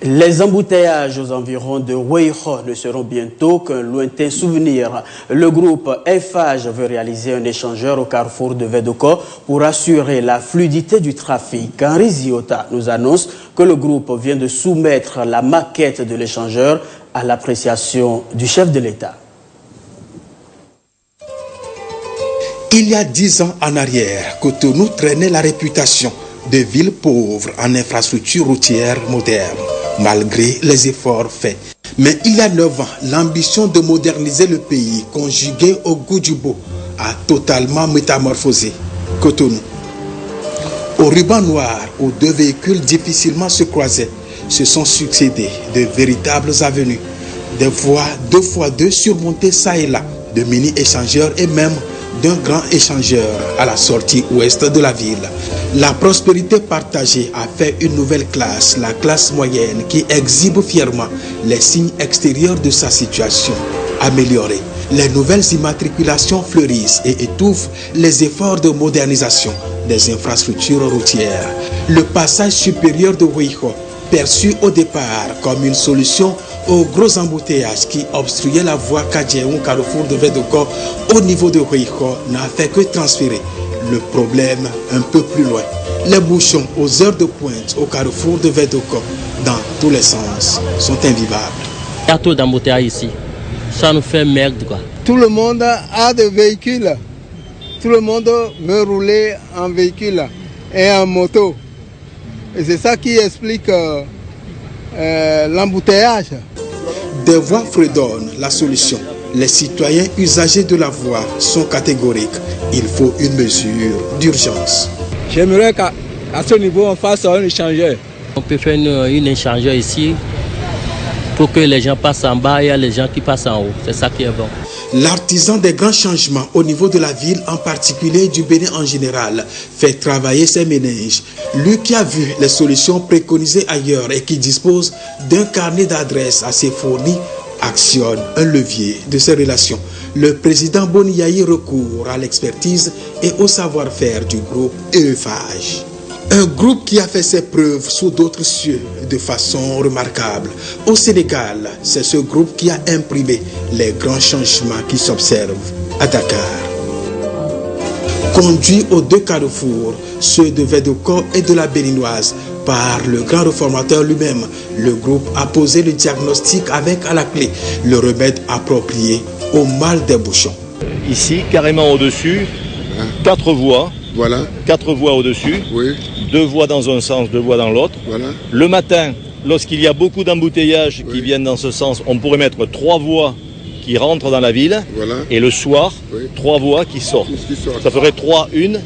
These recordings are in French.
Les embouteillages aux environs de Weho ne seront bientôt qu'un lointain souvenir. Le groupe Eiffage veut réaliser un échangeur au carrefour de Vedoko pour assurer la fluidité du trafic. Henri Ziota nous annonce que le groupe vient de soumettre la maquette de l'échangeur à l'appréciation du chef de l'État. Il y a 10 ans en arrière, Cotonou traînait la réputation de ville pauvre en infrastructures routières modernes, malgré les efforts faits. Mais il y a 9 ans, l'ambition de moderniser le pays, conjuguée au goût du beau, a totalement métamorphosé Cotonou. Au ruban noir, où 2 véhicules difficilement se croisaient, se sont succédés de véritables avenues, des voies 2x2 surmontées ça et là, de mini-échangeurs et même d'un grand échangeur à la sortie ouest de la ville. La prospérité partagée a fait une nouvelle classe, la classe moyenne, qui exhibe fièrement les signes extérieurs de sa situation améliorée. Les nouvelles immatriculations fleurissent et étouffent les efforts de modernisation des infrastructures routières. Le passage supérieur de Weho, perçu au départ comme une solution aux gros embouteillages qui obstruaient la voie Kadjeon carrefour de Vedoko au niveau de Weho, n'a fait que transférer le problème un peu plus loin. Les bouchons aux heures de pointe au carrefour de Vedoko, dans tous les sens, sont invivables. Il y a trop d'embouteillages ici. Ça nous fait merde, quoi. Tout le monde a des véhicules. Tout le monde veut rouler en véhicule et en moto. Et c'est ça qui explique l'embouteillage. Des voies fredonnent la solution. Les citoyens usagers de la voie sont catégoriques. Il faut une mesure d'urgence. J'aimerais qu'à ce niveau, on fasse un échangeur. On peut faire une échangeur ici pour que les gens passent en bas et il y a les gens qui passent en haut. C'est ça qui est bon. L'artisan des grands changements au niveau de la ville, en particulier du Bénin en général, fait travailler ses méninges. Lui qui a vu les solutions préconisées ailleurs et qui dispose d'un carnet d'adresses assez fourni, actionne un levier de ses relations. Le président Boniaï recourt à l'expertise et au savoir-faire du groupe Eiffage. Un groupe qui a fait ses preuves sous d'autres cieux de façon remarquable. Au Sénégal, c'est ce groupe qui a imprimé les grands changements qui s'observent à Dakar. Conduit aux 2 carrefours, ceux de Vedoko et de la Béninoise, par le grand réformateur lui-même, le groupe a posé le diagnostic avec à la clé le remède approprié au mal des bouchons. Ici, carrément au-dessus, 4 voies. Voilà. 4 voies au-dessus, oui. 2 voies dans un sens, 2 voies dans l'autre. Voilà. Le matin, lorsqu'il y a beaucoup d'embouteillages qui viennent dans ce sens, on pourrait mettre 3 voies qui rentrent dans la ville. Voilà. Et le soir, 3 voies qui sortent. Ça ferait 3, 1.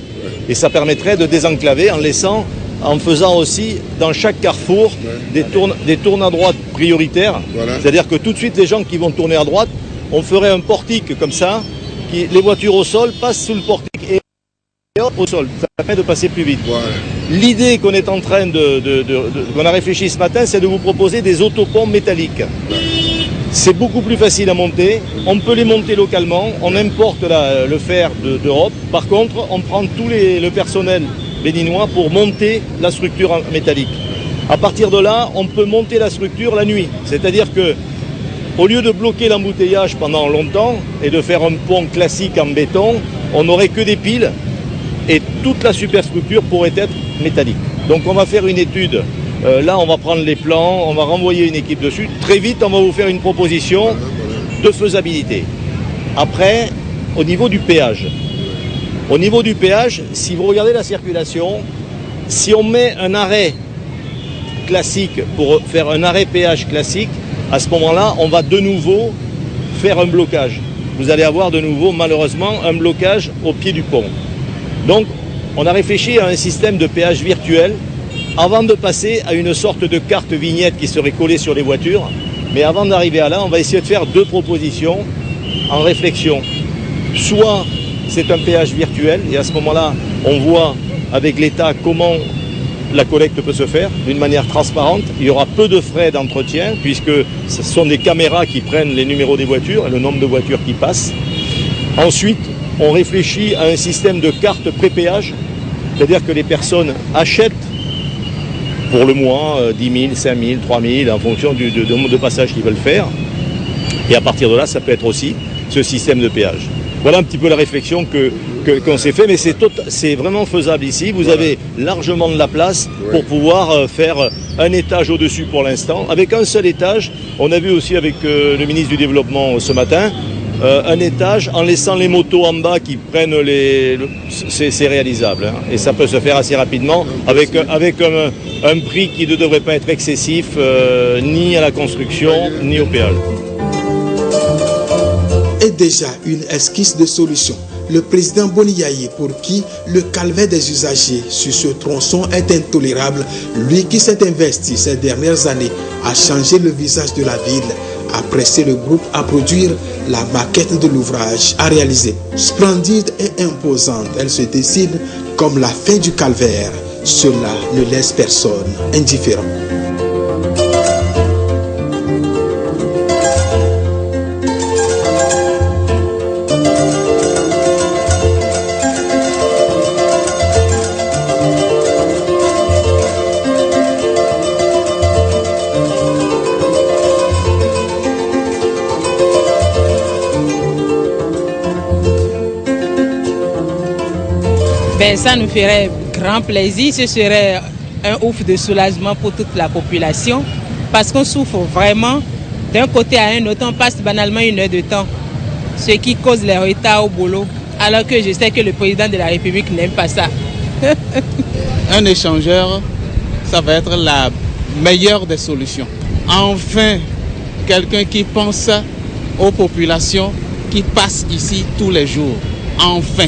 Et ça permettrait de désenclaver en faisant aussi dans chaque carrefour des tournes à droite prioritaires. Voilà. C'est-à-dire que tout de suite, les gens qui vont tourner à droite, on ferait un portique comme ça, les voitures au sol passent sous le portique et au sol, ça permet de passer plus vite. Voilà. L'idée qu'on est en train qu'on a réfléchi ce matin, c'est de vous proposer des autoponts métalliques. Voilà. C'est beaucoup plus facile à monter, on peut les monter localement, on importe le fer d'Europe. Par contre, on prend le personnel béninois pour monter la structure métallique. À partir de là, on peut monter la structure la nuit. C'est-à-dire que au lieu de bloquer l'embouteillage pendant longtemps et de faire un pont classique en béton, on n'aurait que des piles et toute la superstructure pourrait être métallique. Donc on va faire une étude. Là, on va prendre les plans, on va renvoyer une équipe dessus. Très vite, on va vous faire une proposition de faisabilité. Après, au niveau du péage. Au niveau du péage, si vous regardez la circulation, si on met un arrêt classique pour faire un arrêt péage classique, à ce moment-là, on va de nouveau faire un blocage. Vous allez avoir de nouveau, malheureusement, un blocage au pied du pont. Donc, on a réfléchi à un système de péage virtuel avant de passer à une sorte de carte vignette qui serait collée sur les voitures. Mais avant d'arriver à là, on va essayer de faire 2 propositions en réflexion. Soit c'est un péage virtuel et à ce moment-là, on voit avec l'État comment la collecte peut se faire d'une manière transparente. Il y aura peu de frais d'entretien puisque ce sont des caméras qui prennent les numéros des voitures et le nombre de voitures qui passent. Ensuite, on réfléchit à un système de carte prépéage, c'est-à-dire que les personnes achètent pour le mois 10 000, 5 000, 3 000 en fonction du nombre de passages qu'ils veulent faire. Et à partir de là, ça peut être aussi ce système de péage. Voilà un petit peu la réflexion qu'on s'est fait, mais c'est vraiment faisable ici. Vous avez largement de la place pour pouvoir faire un étage au-dessus pour l'instant. Avec un seul étage, on a vu aussi avec le ministre du Développement ce matin, un étage en laissant les motos en bas qui prennent c'est réalisable. Hein. Et ça peut se faire assez rapidement avec un prix qui ne devrait pas être excessif ni à la construction ni au péage. Et déjà une esquisse de solution. Le président Boniyayi, pour qui le calvaire des usagers sur ce tronçon est intolérable, lui qui s'est investi ces dernières années à changer le visage de la ville, a pressé le groupe à produire la maquette de l'ouvrage à réaliser. Splendide et imposante, elle se dessine comme la fin du calvaire. Cela ne laisse personne indifférent. Ça nous ferait grand plaisir, ce serait un ouf de soulagement pour toute la population parce qu'on souffre vraiment d'un côté à un autre, on passe banalement 1 heure de temps, ce qui cause les retards au boulot, alors que je sais que le président de la République n'aime pas ça. Un échangeur, ça va être la meilleure des solutions. Enfin, quelqu'un qui pense aux populations qui passent ici tous les jours. Enfin.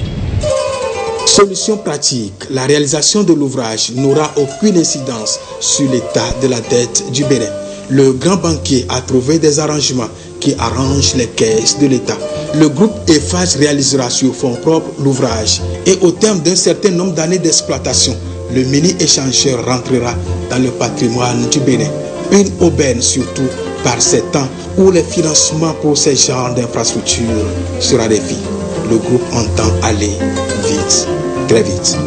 Solution pratique, la réalisation de l'ouvrage n'aura aucune incidence sur l'état de la dette du Bénin. Le grand banquier a trouvé des arrangements qui arrangent les caisses de l'État. Le groupe Eiffage réalisera sur fonds propres l'ouvrage et au terme d'un certain nombre d'années d'exploitation, le mini-échangeur rentrera dans le patrimoine du Bénin. Une aubaine surtout par ces temps où les financements pour ces genres d'infrastructures sera défi. Le groupe entend aller vite, très vite.